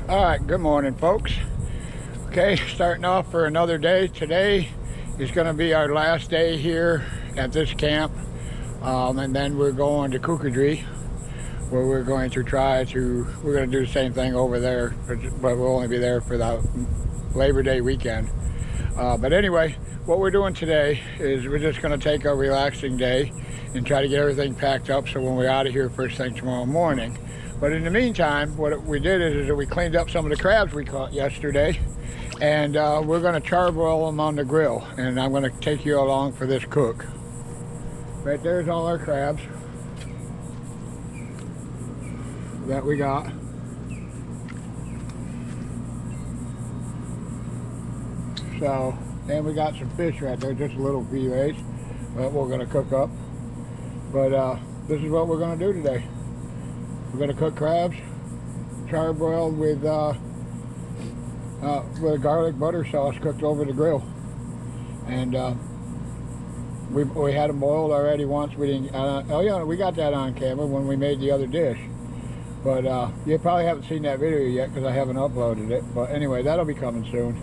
All right, good morning, folks. Okay, starting off for another day. Today is going to be our last day here at this camp, and then we're going to Kookadree, where we're going to we're going to do the same thing over there, but we'll only be there for the Labor Day weekend. But anyway, what we're doing today is we're just going to take a relaxing day and try to get everything packed up so when we're out of here first thing tomorrow morning. But in the meantime, what we did is that we cleaned up some of the crabs we caught yesterday, and we're going to charbroil them on the grill, and I'm going to take you along for this cook. Right there's all our crabs that we got. So, and we got some fish right there, just little fillets that we're going to cook up. But this is what we're going to do today. We're going to cook crabs, charbroiled with a garlic butter sauce cooked over the grill. And we had them boiled already once. We didn't. Oh yeah, we got that on camera when we made the other dish. But you probably haven't seen that video yet because I haven't uploaded it. But anyway, that'll be coming soon.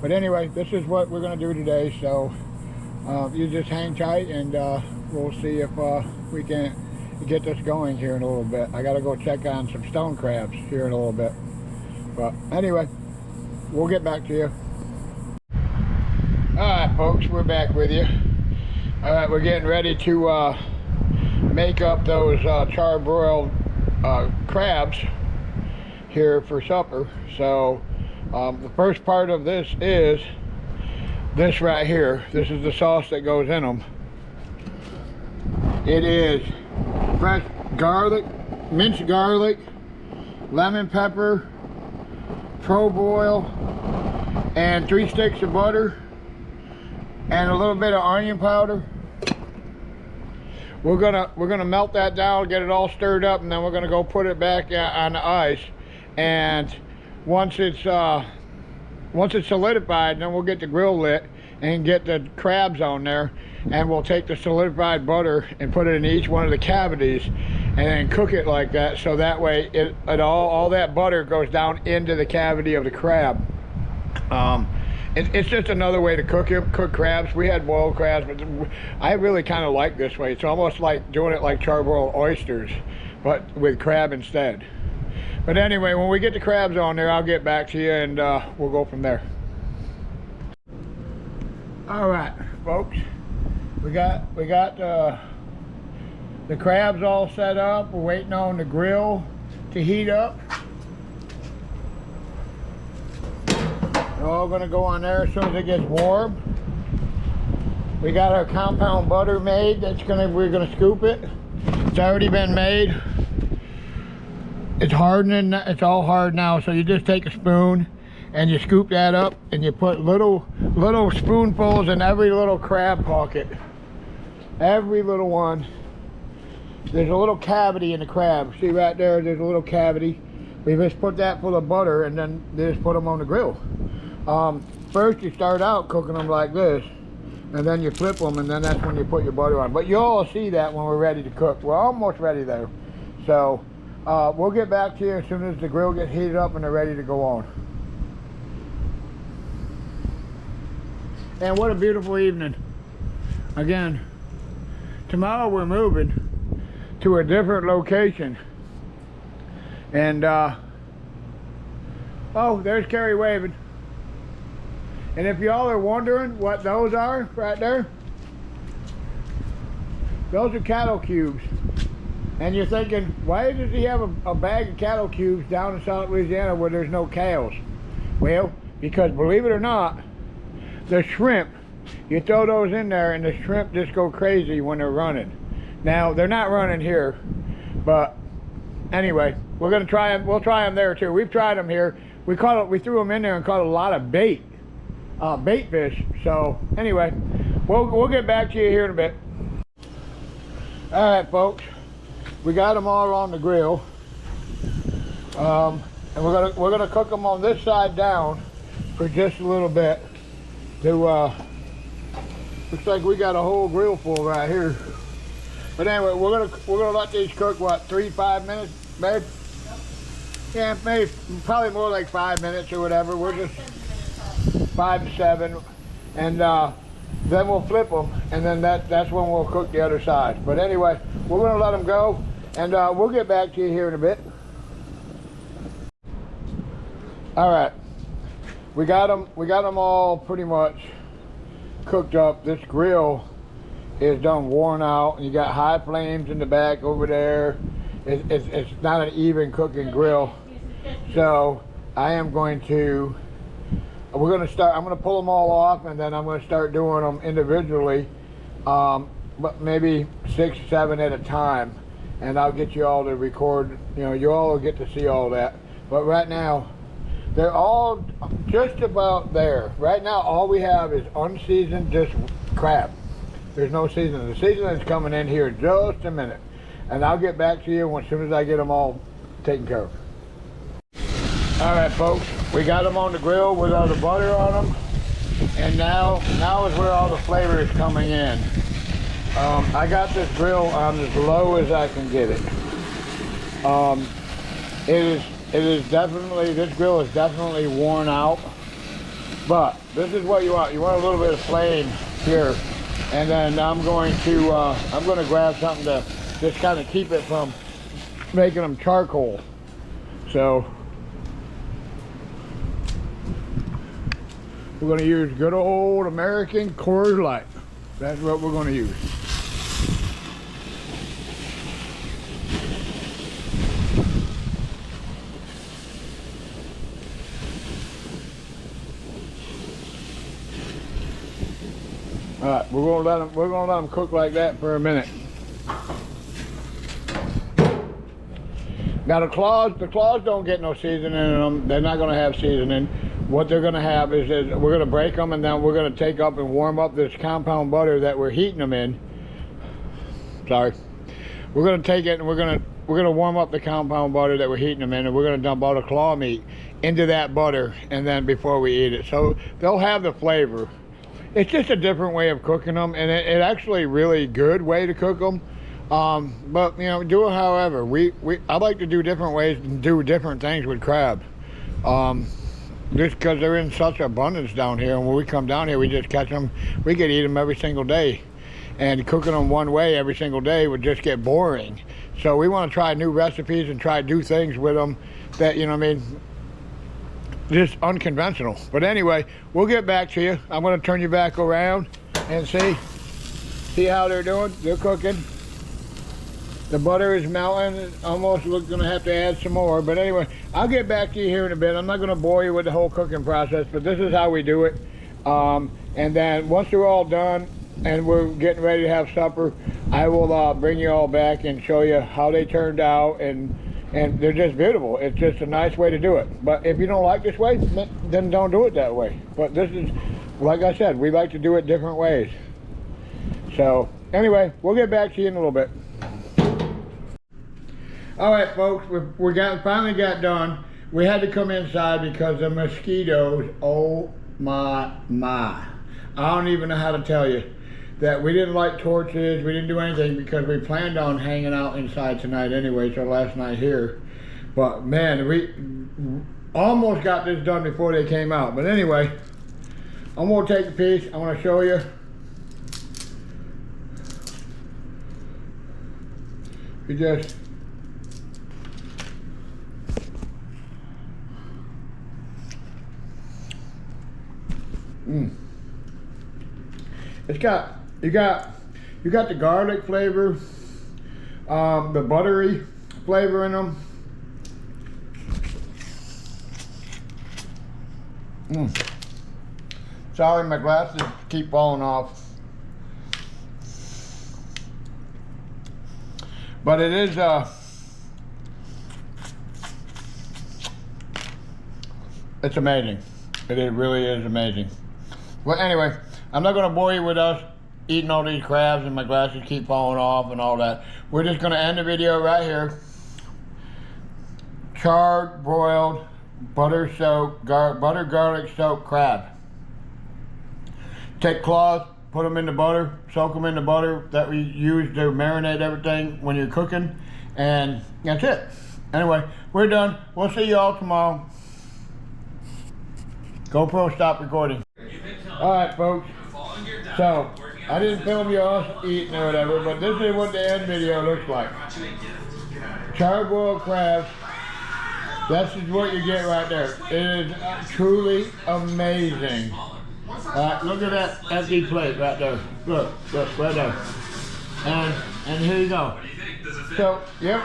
But anyway, this is what we're going to do today. So you just hang tight, and we'll see if we can get this going here in a little bit. I got to go check on some stone crabs here in a little bit. But anyway, we'll get back to you. Alright folks, we're back with you. Alright, we're getting ready to make up those charbroiled crabs here for supper. So the first part of this is this right here. This is the sauce that goes in them. It is fresh garlic, minced garlic, lemon pepper, Pro-Boil, and 3 sticks of butter, and a little bit of onion powder. We're gonna melt that down, get it all stirred up, and then we're gonna go put it back on the ice. And once it's solidified, then we'll get the grill lit and get the crabs on there, and we'll take the solidified butter and put it in each one of the cavities and then cook it like that, so that way all that butter goes down into the cavity of the crab. It's just another way to cook crabs. We had boiled crabs, but I really kind of like this way. It's almost like doing it like charbroiled oysters, but with crab instead. But anyway, when we get the crabs on there, I'll get back to you, and we'll go from there. All right, folks, we got the crabs all set up. We're waiting on the grill to heat up. They're all gonna go on there as soon as it gets warm. We got our compound butter made. We're gonna scoop it. It's already been made. It's hardening. It's all hard now. So you just take a spoon and you scoop that up, and you put little spoonfuls in every little crab pocket. Every little one. There's a little cavity in the crab. See right there, there's a little cavity. We just put that full of butter, and then just put them on the grill. First you start out cooking them like this, and then you flip them, and then that's when you put your butter on. But you'll all see that when we're ready to cook. We're almost ready there. So we'll get back to you as soon as the grill gets heated up and they're ready to go on. And what a beautiful evening. Again, tomorrow we're moving to a different location. And oh, there's Carrie waving. And if y'all are wondering what those are right there, those are cattle cubes. And you're thinking, why does he have a bag of cattle cubes down in South Louisiana where there's no cows? Well, because believe it or not, the shrimp, you throw those in there and the shrimp just go crazy when they're running. Now, they're not running here, but anyway, we're gonna try them. We'll try them there too. We've tried them here. We threw them in there and caught a lot of bait fish. So anyway, we'll get back to you here in a bit. All right, folks, we got them all on the grill, and we're gonna cook them on this side down for just a little bit. Looks like we got a whole grill full right here. But anyway, we're gonna let these cook, what, 3-5 minutes, babe? Yep. Yeah, maybe, probably more like 5 minutes or whatever. We're just 5 to 7. And then we'll flip them, and then that's when we'll cook the other side. But anyway, we're gonna let them go, and we'll get back to you here in a bit. All right, we got them all pretty much cooked up. This grill is done worn out, and you got high flames in the back over there. It's not an even cooking grill, so I am going to. I'm gonna pull them all off, and then I'm gonna start doing them individually, but maybe 6, 7 at a time, and I'll get you all to record. You know, you all will get to see all that. But right now, they're all just about there. Right now, all we have is unseasoned, just crab. There's no seasoning. The seasoning's coming in here in just a minute, and I'll get back to you as soon as I get them all taken care of. All right, folks, we got them on the grill with all the butter on them, and now is where all the flavor is coming in. I got this grill on as low as I can get it. It is definitely, this grill is definitely worn out, but this is what you want. You want a little bit of flame here, and then I'm going to grab something to just kind of keep it from making them charcoal. So we're going to use good old American Coors Light. That's what we're going to use. All right, we're gonna let them cook like that for a minute. Now the claws don't get no seasoning in them. They're not gonna have seasoning. What they're gonna have is we're gonna break them, and then we're gonna take up and warm up this compound butter that we're heating them in. Sorry. We're gonna take it and we're gonna warm up the compound butter that we're heating them in, and we're gonna dump all the claw meat into that butter, and then before we eat it, so they'll have the flavor. It's just a different way of cooking them, and it actually really good way to cook them. But you know, do it however. I like to do different ways and do different things with crab. Just because they're in such abundance down here, and when we come down here, we just catch them. We could eat them every single day, and cooking them one way every single day would just get boring. So we want to try new recipes and try to do things with them that, you know what I mean, just unconventional. But anyway, we'll get back to you. I'm going to turn you back around and see how they're doing. They're cooking. The butter is melting. It's almost going to have to add some more. But anyway, I'll get back to you here in a bit. I'm not going to bore you with the whole cooking process, but this is how we do it. And then once they're all done and we're getting ready to have supper, I will bring you all back and show you how they turned out, and they're just beautiful. It's just a nice way to do it. But if you don't like this way, then don't do it that way. But this is, like I said, we like to do it different ways. So anyway, we'll get back to you in a little bit. All right, folks, we finally got done. We had to come inside because the mosquitoes, oh my. I don't even know how to tell you that we didn't light torches, we didn't do anything because we planned on hanging out inside tonight anyway, so last night here. But man, we almost got this done before they came out. But anyway, I'm gonna take a piece, I'm gonna show you. You just, it's got, you got the garlic flavor, the buttery flavor in them. Sorry, my glasses keep falling off. But it is, it's amazing. It really is amazing. Well, anyway, I'm not going to bore you with us eating all these crabs and my glasses keep falling off and all that. We're just going to end the video right here. Charred, broiled, butter garlic soaked crab. Take claws, put them in the butter, soak them in the butter that we use to marinate everything when you're cooking, and that's it. Anyway, we're done. We'll see y'all tomorrow. GoPro, stop recording. Alright, folks. So, I didn't film y'all eating or whatever, but this is what the end video looks like. Charbroiled crabs. This is what you get right there. It is truly amazing. Alright, look at that empty plate right there. Look, right there. And here you go. So, yep.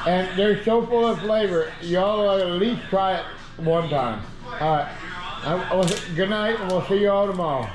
And they're so full of flavor, y'all ought to at least try it one time. Alright. Good night, and we'll see you all tomorrow.